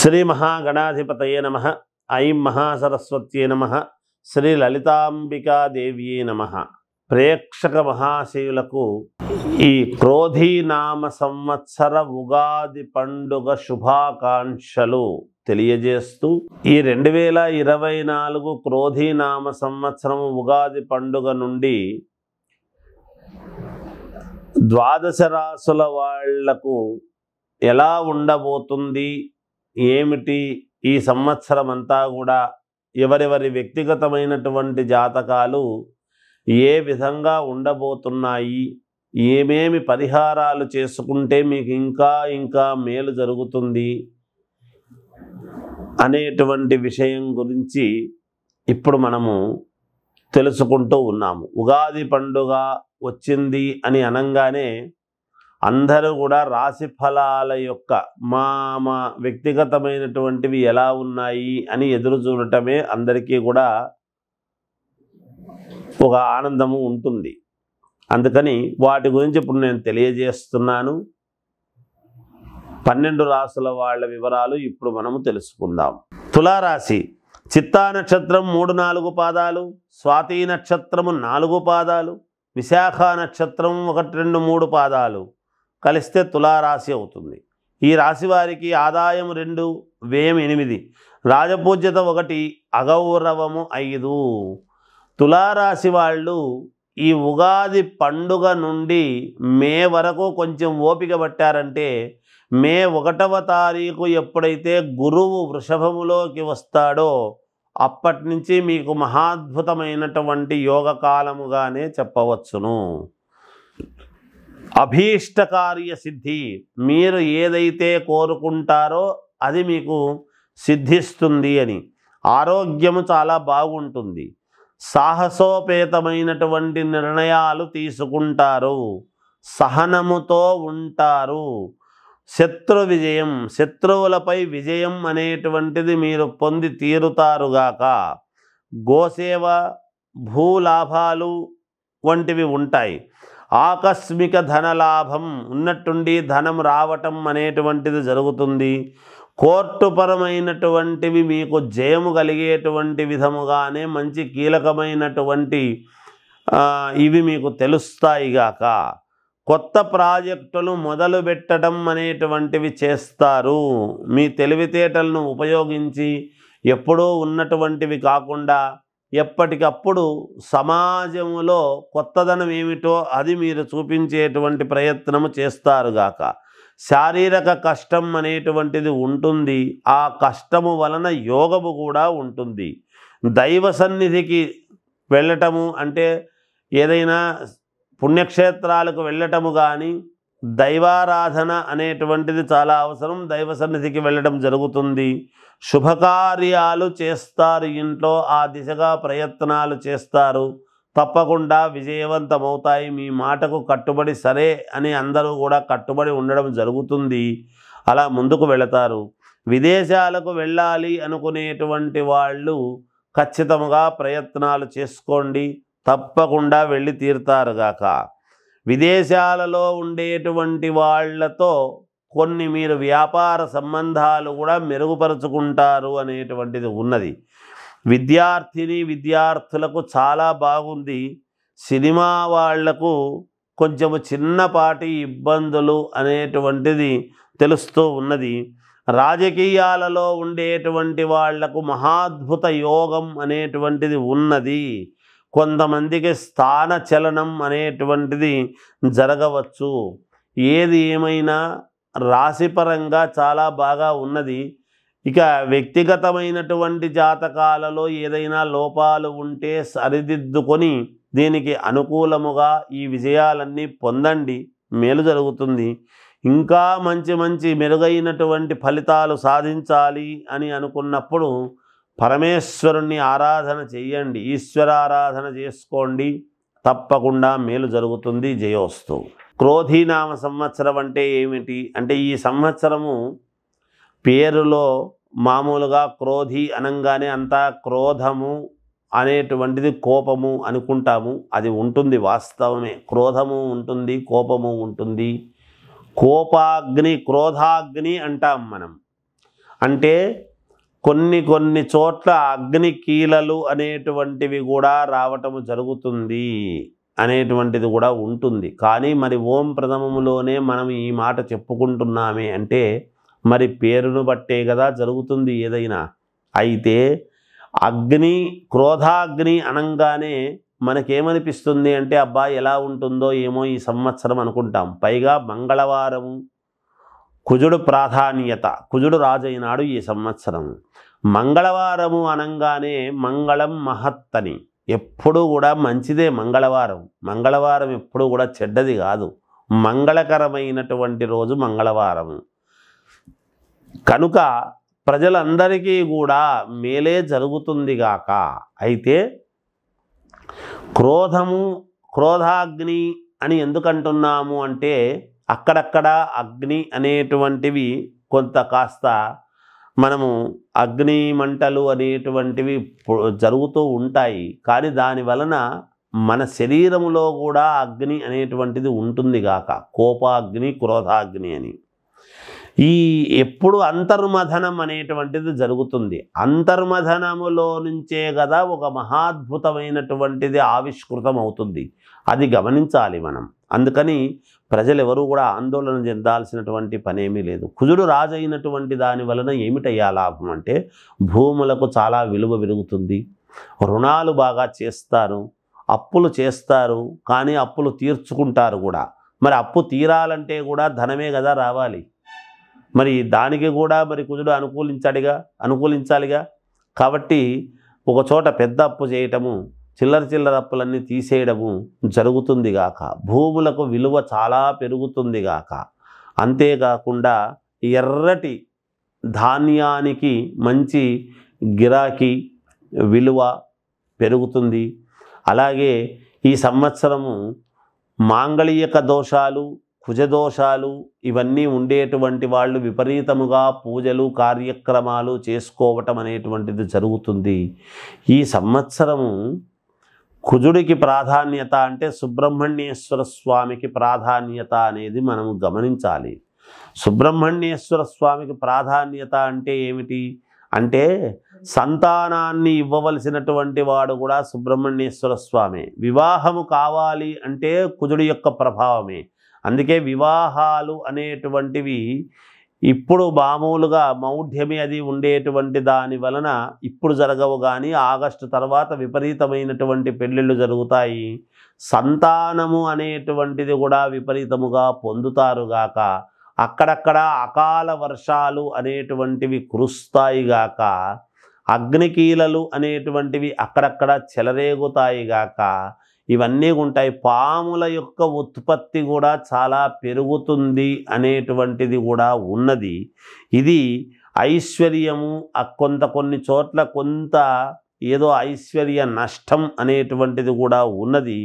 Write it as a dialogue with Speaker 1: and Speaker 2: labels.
Speaker 1: శ్రీ మహాగణాధిపతయే నమః. ఐం మహాసరస్వత్యే నమః. శ్రీ లలితాంబికాదేవ్యే నమః. ప్రేక్షక మహాశయులకు ఈ క్రోధీనామ సంవత్సర ఉగాది పండుగ శుభాకాంక్షలు తెలియజేస్తూ ఈ 2024 క్రోధీనామ సంవత్సరం ఉగాది పండుగ నుండి ద్వాదశ రాసుల వాళ్లకు ఎలా ఉండబోతుంది, ఏమిటి ఈ సంవత్సరం అంతా కూడా ఎవరెవరి వ్యక్తిగతమైనటువంటి జాతకాలు ఏ విధంగా ఉండబోతున్నాయి, ఏమేమి పరిహారాలు చేసుకుంటే మీకు ఇంకా మేలు జరుగుతుంది అనేటువంటి విషయం గురించి ఇప్పుడు మనము తెలుసుకుంటూ ఉన్నాము. ఉగాది పండుగ వచ్చింది అని అనగానే అందరూ కూడా రాశి ఫలాల యొక్క మా వ్యక్తిగతమైనటువంటివి ఎలా ఉన్నాయి అని ఎదురు చూడటమే అందరికీ కూడా ఒక ఆనందము ఉంటుంది. అందుకని వాటి గురించి ఇప్పుడు నేను తెలియజేస్తున్నాను. 12 రాసుల వాళ్ళ వివరాలు ఇప్పుడు మనము తెలుసుకుందాం. తులారాశి చిత్తా నక్షత్రం 3-4 పాదాలు, స్వాతి నక్షత్రము 4 పాదాలు, విశాఖ నక్షత్రం 1-2-3 పాదాలు కలిస్తే తులారాశి అవుతుంది. ఈ రాశి వారికి ఆదాయం 2, వ్యయం 8, రాజపూజ్యత 1, అగౌరవము 5. తులారాశి వాళ్ళు ఈ ఉగాది పండుగ నుండి మే వరకు కొంచెం ఓపిక పట్టారంటే మే 1వ తారీఖు ఎప్పుడైతే గురువు వృషభములోకి వస్తాడో అప్పటి నుంచి మీకు మహాద్భుతమైనటువంటి యోగకాలముగానే చెప్పవచ్చును. అభీష్టకార్య సిద్ధి, మీరు ఏదైతే కోరుకుంటారో అది మీకు సిద్ధిస్తుంది అని. ఆరోగ్యము చాలా బాగుంటుంది. సాహసోపేతమైనటువంటి నిర్ణయాలు తీసుకుంటారు. సహనముతో ఉంటారు. శత్రు విజయం, శత్రువులపై విజయం అనేటువంటిది మీరు పొంది తీరుతారుగాక. గోసేవ, భూలాభాలు వంటివి ఉంటాయి. ఆకస్మిక ధనలాభం, ఉన్నట్టుండి ధనం రావటం అనేటువంటిది జరుగుతుంది. కోర్టుపరమైనటువంటివి మీకు జయము కలిగేటువంటి విధముగానే మంచి కీలకమైనటువంటి ఇవి మీకు తెలుస్తాయిగాక. కొత్త ప్రాజెక్టులు మొదలు పెట్టడం అనేటువంటివి చేస్తారు. మీ తెలివితేటలను ఉపయోగించి ఎప్పుడూ ఉన్నటువంటివి కాకుండా ఎప్పటికప్పుడు సమాజంలో కొత్తదనం ఏమిటో అది మీరు చూపించేటువంటి ప్రయత్నము చేస్తారుగాక. శారీరక కష్టం అనేటువంటిది ఉంటుంది. ఆ కష్టము వలన యోగము కూడా ఉంటుంది. దైవ సన్నిధికి వెళ్ళటము అంటే ఏదైనా పుణ్యక్షేత్రాలకు వెళ్ళటము కానీ దైవారాధన అనేటువంటిది చాలా అవసరం. దైవ సన్నిధికి వెళ్ళడం జరుగుతుంది. శుభకార్యాలు చేస్తారు. ఇంట్లో ఆ దిశగా ప్రయత్నాలు చేస్తారు. తప్పకుండా విజయవంతమవుతాయి. మీ మాటకు కట్టుబడి సరే అని అందరూ కూడా కట్టుబడి ఉండడం జరుగుతుంది. అలా ముందుకు వెళతారు. విదేశాలకు వెళ్ళాలి అనుకునేటువంటి వాళ్ళు ఖచ్చితంగా ప్రయత్నాలు చేసుకోండి. తప్పకుండా వెళ్ళి తీరుతారుగాక. విదేశాలలో ఉండేటువంటి వాళ్లతో కొన్ని మీరు వ్యాపార సంబంధాలు కూడా మెరుగుపరుచుకుంటారు అనేటువంటిది ఉన్నది. విద్యార్థులకు చాలా బాగుంది. సినిమా వాళ్లకు కొంచెము చిన్నపాటి ఇబ్బందులు అనేటువంటిది తెలుస్తూ ఉన్నది. రాజకీయాలలో ఉండేటువంటి వాళ్లకు మహాద్భుత యోగం అనేటువంటిది ఉన్నది. కొంతమందికి స్థాన చలనం అనేటువంటిది జరగవచ్చు. ఏది ఏమైనా రాశిపరంగా చాలా బాగా ఉన్నది. ఇక వ్యక్తిగతమైనటువంటి జాతకాలలో ఏదైనా లోపాలు ఉంటే సరిదిద్దుకొని దీనికి అనుకూలముగా ఈ విజయాలన్నీ పొందండి. మేలు జరుగుతుంది. ఇంకా మంచి మెరుగైనటువంటి ఫలితాలు సాధించాలి అని అనుకున్నప్పుడు పరమేశ్వరుణ్ణి ఆరాధన చెయ్యండి. ఈశ్వరారాధన చేసుకోండి. తప్పకుండా మేలు జరుగుతుంది. జయోస్తు. క్రోధీనామ సంవత్సరం అంటే ఏమిటి అంటే ఈ సంవత్సరము పేరులో మామూలుగా క్రోధి అనంగానే అంతా క్రోధము అనేటువంటిది కోపము అనుకుంటాము. అది ఉంటుంది, వాస్తవమే. క్రోధము ఉంటుంది, కోపము ఉంటుంది. కోపాగ్ని, క్రోధాగ్ని అంటాం మనం. అంటే కొన్ని చోట్ల అగ్ని కీలలు అనేటువంటివి కూడా రావటము జరుగుతుంది అనేటువంటిది కూడా ఉంటుంది. కానీ మరి ఓం ప్రథమములోనే మనం ఈ మాట చెప్పుకుంటున్నామే అంటే మరి పేరును బట్టే కదా జరుగుతుంది ఏదైనా. అయితే అగ్ని క్రోధాగ్ని అనంగానే మనకేమనిపిస్తుంది అంటే అబ్బా ఎలా ఉంటుందో ఏమో ఈ సంవత్సరం అనుకుంటాం. పైగా మంగళవారము, కుజుడు ప్రాధాన్యత, కుజుడు రాజైనాడు ఈ సంవత్సరం. మంగళవారము అనంగానే మంగళం మహత్తని, ఎప్పుడూ కూడా మంచిదే మంగళవారం. మంగళవారం ఎప్పుడూ కూడా చెడ్డది కాదు, మంగళకరమైనటువంటి రోజు మంగళవారము. కనుక ప్రజలందరికీ కూడా మేలే జరుగుతుంది గాక. అయితే క్రోధాగ్ని అని ఎందుకంటున్నాము అంటే అక్కడక్కడ అగ్ని అనేటువంటివి కొంత కాస్త మనము అగ్ని మంటలు అనేటువంటివి జరుగుతూ ఉంటాయి. కానీ దాని వలన మన శరీరములో కూడా అగ్ని అనేటువంటిది ఉంటుంది గాక, కోపాగ్ని క్రోధాగ్ని అని. ఈ ఎప్పుడు అంతర్మథనం అనేటువంటిది జరుగుతుంది. అంతర్మథనములో నుంచే కదా ఒక మహాద్భుతమైనటువంటిది ఆవిష్కృతం అవుతుంది. అది గమనించాలి మనం. అందుకని ప్రజలు ఎవరు కూడా ఆందోళన చెందాల్సినటువంటి పనేమీ లేదు. కుజుడు రాజైనటువంటి దాని వలన ఏమిటయ్యా లాభం అంటే భూములకు చాలా విలువ పెరుగుతుంది, రుణాలు బాగా చేస్తారు, అప్పులు చేస్తారు, కానీ అప్పులు తీర్చుకుంటారు కూడా. మరి అప్పు తీరాలంటే కూడా ధనమే కదా రావాలి. మరి దానికి కూడా మరి కుజుడు అనుకూలించాలిగా. కాబట్టి ఒక చోట పెద్ద అప్పు చేయటము, చిల్లర అప్పులన్నీ తీసేయడము జరుగుతుంది గాక, భూములకు విలువ చాలా పెరుగుతుంది గాక. అంతేకాకుండా ఎర్రటి ధాన్యానికి మంచి గిరాకీ విలువ పెరుగుతుంది. అలాగే ఈ సంవత్సరము మాంగళిక దోషాలు, కుజదోషాలు ఇవన్నీ ఉండేటువంటి వాళ్ళు విపరీతముగా పూజలు కార్యక్రమాలు చేసుకోవటం అనేటువంటిది జరుగుతుంది. ఈ సంవత్సరము కుజుడికి ప్రాధాన్యత అంటే సుబ్రహ్మణ్యేశ్వర స్వామికి ప్రాధాన్యత అనేది మనము గమనించాలి. సుబ్రహ్మణ్యేశ్వర స్వామికి ప్రాధాన్యత అంటే ఏమిటి అంటే సంతానాన్ని ఇవ్వవలసినటువంటి వాడు కూడా సుబ్రహ్మణ్యేశ్వర స్వామి. వివాహము కావాలి అంటే కుజుడి యొక్క ప్రభావమే. అందుకే వివాహాలు అనేటువంటివి ఇప్పుడు మామూలుగా మౌఢ్యమి అది ఉండేటువంటి దాని వలన ఇప్పుడు జరగవు, కానీ ఆగస్టు తర్వాత విపరీతమైనటువంటి పెళ్ళిళ్ళు జరుగుతాయి. సంతానము అనేటువంటిది కూడా విపరీతముగా పొందుతారుగాక. అక్కడక్కడ అకాల వర్షాలు అనేటువంటివి కురుస్తాయిగాక. అగ్నికీలలు అనేటువంటివి అక్కడక్కడ చెలరేగుతాయిగాక. ఇవన్నీ ఉంటాయి. పాముల యొక్క ఉత్పత్తి కూడా చాలా పెరుగుతుంది అనేటువంటిది కూడా ఉన్నది. ఇది ఐశ్వర్యము కొన్ని చోట్ల కొంత ఏదో ఐశ్వర్య నష్టం అనేటువంటిది కూడా ఉన్నది.